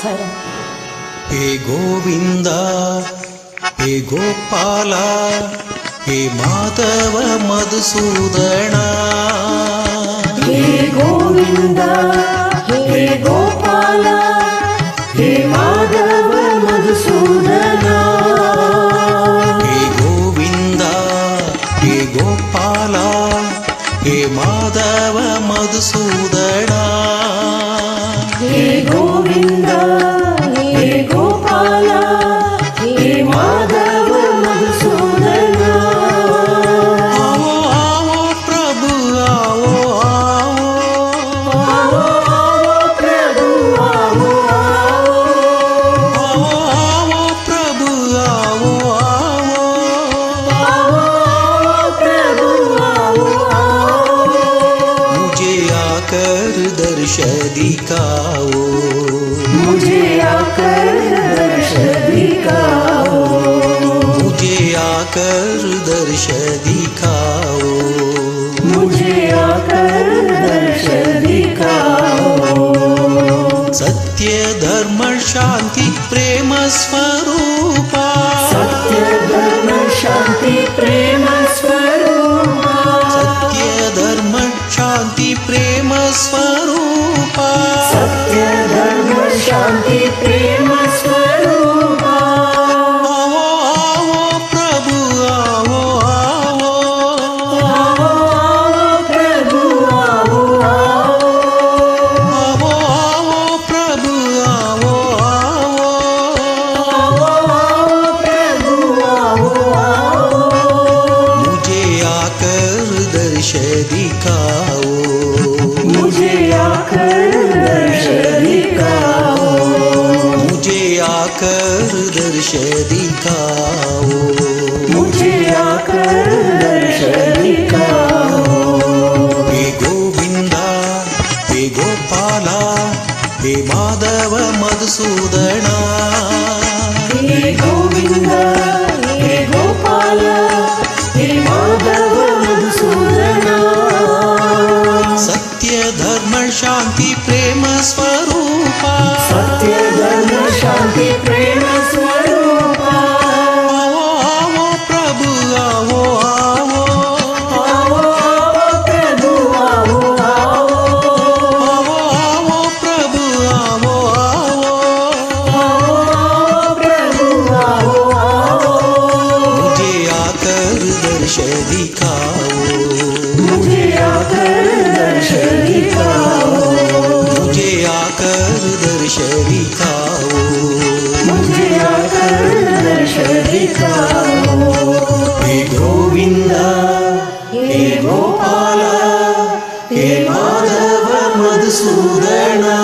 ಸ್ವರ. ಹೇ ಗೋವಿಂದ ಹೇ ಗೋಪಾಲ ಹೇ ಮಾಧವ ಮಧುಸೂದನ. ಹೇ ಗೋವಿಂದ ಹೇ ಗೋಪಾಲ ಹೇ ಮಾಧವ ಮಧುಸೂದನ. ಹೇ ಗೋವಿಂದ ಹೇ ಗೋಪಾಲ ಹೇ ಮಾಧವ ಮಧುಸೂದನ. ಹೇ ಗೋವಿಂದ ಹೇ ಗೋಪಾಲ ಹೇ ಮಾಧವ ಮಧುಸೂದನ. आवो आवो प्रभु आवो आवो, आवो आवो प्रभु आवो आवो, आवो आवो प्रभु आवो आवो. आवो आवो प्रभु आवो आवो. मुझे आकर दर्श दिखाओ, मुझे आकर दर्श दिखाओ. मुझे आकर दर्श दिखाओ. मुझे आकर दर्श दिखाओ. सत्य धर्म शांति प्रेम स्वरूपा, सत्य धर्म शांति प्रेम स्वरूपा. सत्य धर्म शांति प्रेम स्वरूपा. सत्य धर्म शांति प्रेम स्वरूपा. आवो आवो प्रभु आवो आवो, आवो आवो प्रभु आवो आवो. आवो आवो प्रभु आवो आवो. आवो आवो प्रभु आवो आवो. मुझे आकर दर्श दिखाओ, मुझे आकर दर्श दिखाओ. मुझे आकर दर्श दिखाओ. मुझे आकर दर्श दिखाओ. हे गोविंदा हे गोपाला हे माधव मधुसूदना. हे गोविंद हे गोपाल हे माधव मधुसूदन. सत्य धर्म शांति प्रेम स्वरूपा. सत्य धर्म शांति प्रेम स्वरूपा. आवो आवो प्रभु आवो आवो, आवो आवो प्रभु आवो आवो. आवो आवो प्रभु आवो आवो. आवो आवो प्रभु आवो आवो. मुझे आकर दर्श दिखाओ, मुझे आकर दर्श दिखाओ. मुझे आकर दर्श दिखाओ. मुझे आकर दर्श दिखाओ. हे गोविंद हे गोपाल हे माधव मधुसूदना.